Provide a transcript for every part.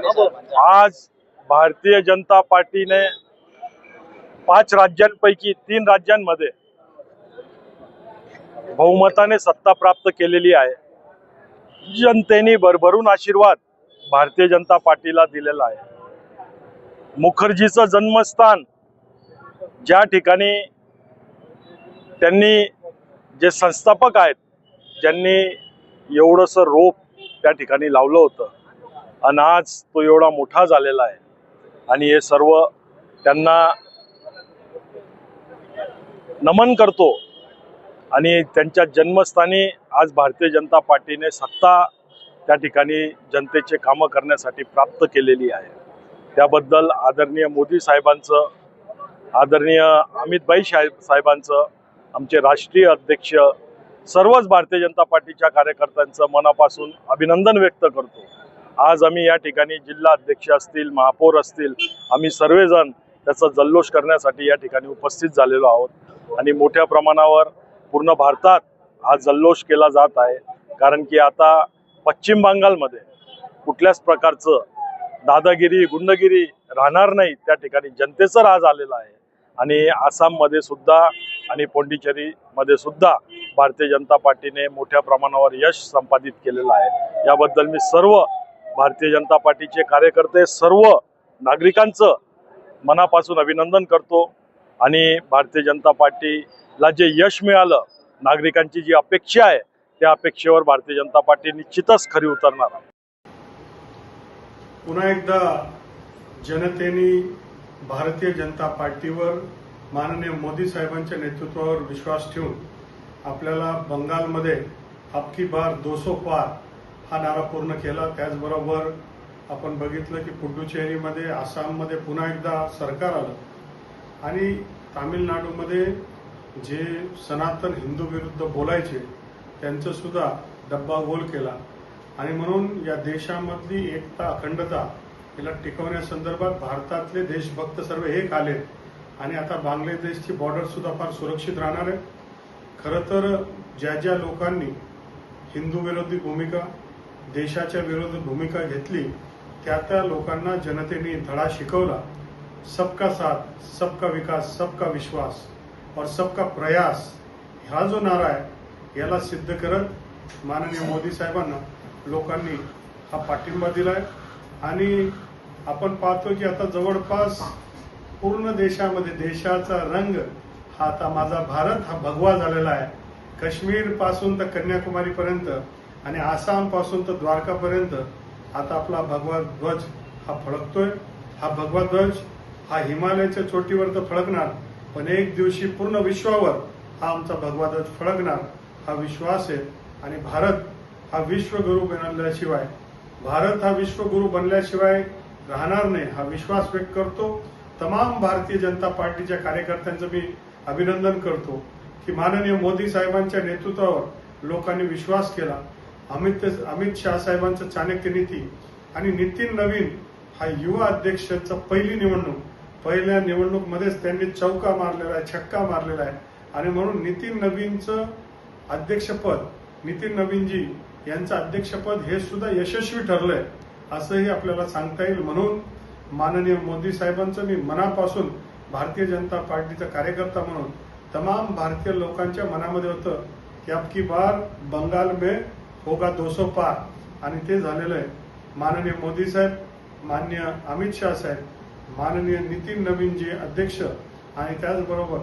आज भारतीय जनता पार्टीने 5 राज्यांपैकी 3 राज्यांमध्ये बहुमताने सत्ता प्राप्त केलेली आहे। जनतेने भरभरून आशीर्वाद भारतीय जनता पार्टीला दिलेला आहे। मुखर्जीचं जन्मस्थान ज्या ठिकाणी त्यांनी जे संस्थापक आहेत ज्यांनी एवढंसं रोप त्या ठिकाणी लावलं होतं आणि आज तो एवढा मोठा झालेला आहे आणि हे सर्व त्यांना नमन करतो। आणि त्यांच्या जन्मस्थानी आज भारतीय जनता पार्टीने सत्ता त्या ठिकाणी जनतेचे कामं करण्यासाठी प्राप्त केलेली आहे। त्याबद्दल आदरणीय मोदी साहेबांचं, आदरणीय अमित भाई साहेबांचं, आमचे राष्ट्रीय अध्यक्ष, सर्वच भारतीय जनता पार्टीच्या कार्यकर्त्यांचं मनापासून अभिनंदन व्यक्त करतो। आज आम्ही या ठिकाणी जिल्हा अध्यक्ष असतील, महापौर असतील, आम्ही सर्वजण त्याचा जल्लोष करण्यासाठी या ठिकाणी उपस्थित झालेलो आहोत आणि मोठ्या प्रमाणावर पूर्ण भारतात हा जल्लोष केला जात आहे। कारण की आता पश्चिम बंगालमध्ये कुठल्याच प्रकारचं दादागिरी, गुंडगिरी राहणार नाही। त्या ठिकाणी जनतेचं राज आलेला आहे आणि आसाममध्ये सुद्धा आणि पोंडिचेरीमध्ये सुद्धा भारतीय जनता पार्टीने मोठ्या प्रमाणावर यश संपादित केलेलं आहे। याबद्दल मी सर्व भारतीय जनता पार्टीचे कार्यकर्ते, सर्व नागरिकांचं मनापासून अभिनंदन करतो आणि भारतीय जनता पार्टीला जे यश मिळालं, नागरिकांची जी अपेक्षा आहे त्या अपेक्षेवर भारतीय जनता पार्टी निश्चितच खरी उतरणार आहे। पुन्हा एकदा जनतेने भारतीय जनता पार्टीवर माननीय मोदी साहेबांच्या नेतृत्वावर विश्वास ठेवून आपल्याला बंगालमध्ये अब की बार 200 पार हा नारा पूर्ण केला। त्याचबरोबर आपण बघितलं की पुडुचेरीमध्ये, आसाममध्ये पुन्हा एकदा सरकार आलं आणि तामिळनाडूमध्ये जे सनातन हिंदू विरुद्ध बोलायचे त्यांचं सुद्धा डब्बा गोल केला आणि म्हणून या देशामधली एकता, अखंडता याला टिकवण्यासंदर्भात भारतातले देशभक्त सर्व एक आलेत आणि आता बांगलादेशची बॉर्डर सुद्धा फार सुरक्षित राहणार आहे। खरं तर ज्या लोकांनी हिंदू विरोधी भूमिका, देशाच्या विरोधी भूमिका घेतली त्या लोकांना जनतेने धडा शिकवला। सबका साथ, सबका विकास, सबका विश्वास और सबका प्रयास हा जो नारा आहे याला सिद्ध करत माननीय मोदी साहेबांना लोकांनी हा पाठिंबा दिलाय आणि आपण पाहतो की आता जवळपास पूर्ण देशामध्ये देशाचा रंग हा आता माझा भारत हा भगवा झालेला आहे। काश्मीर पासून तर कन्याकुमारी पर्यंत आणि आसाम पासून तर द्वारका पर्यंत आता आपला भगवा ध्वज हा फडकतोय। हा भगवा ध्वज हा हिमालयाच्या चोटीवर तर फडकणार, पण एक दिवशी पूर्ण विश्वावर हा आमचा भगवा ध्वज फडकणार हा विश्वास आहे। आणि भारत हा विश्वगुरू बनल्याशिवाय राहणार नाही हा विश्वास व्यक्त करतो। तमाम भारतीय जनता पार्टीच्या कार्यकर्त्यांचं मी अभिनंदन करतो की माननीय मोदी साहेबांच्या नेतृत्वावर लोकांनी विश्वास केला। अमित शाह साहेबांचं चाणक्य नीती आणि नितीन नवीन हा युवा अध्यक्षांचा पहिल्या निवडणूकमध्येच त्यांनी चौका मारलेला आहे, छक्का मारलेला आहे आणि म्हणून नितीन नवीनजी यांचं अध्यक्षपद हे सुद्धा यशस्वी ठरलंय असंही आपल्याला सांगता येईल। म्हणून माननीय मोदी साहेबांचं मी मनापासून भारतीय जनता पार्टीचा कार्यकर्ता म्हणून तमाम भारतीय लोकांच्या मनामध्ये होतं की अब की बार बंगाल में होगा 200 पार आणि ते झालेलं आहे। माननीय मोदी साहेब, माननीय अमित शाह साहेब, माननीय नितीन नवीनजी अध्यक्ष आणि त्याचबरोबर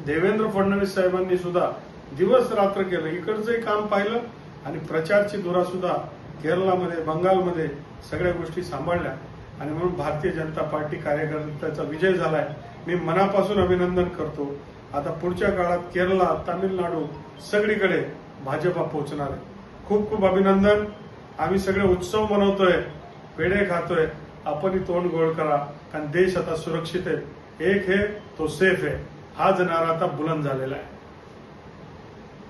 देवेंद्र फडणवीस साहेबांनी सुद्धा दिवस रात्र केलं, इकडचंही काम पाहिलं आणि प्रचारची धुरा सुद्धा केरळमध्ये, बंगालमध्ये सगळ्या गोष्टी सांभाळल्या आणि म्हणून भारतीय जनता पार्टी कार्यकर्त्याचा विजय झालाय। मी मनापासून अभिनंदन करतो। आता पुढच्या काळात केरळ, तामिळनाडू सगळीकडे भाजपा पोहोचणार आहे। खूप खूप अभिनंदन। आम्ही सगळे उत्सव मनवतोय, पेढे खातोय, आपणही तोंड गोड करा कारण देश आता सुरक्षित आहे। एक है तो सेफ है हा नारा आता बुलंद झालेला आहे।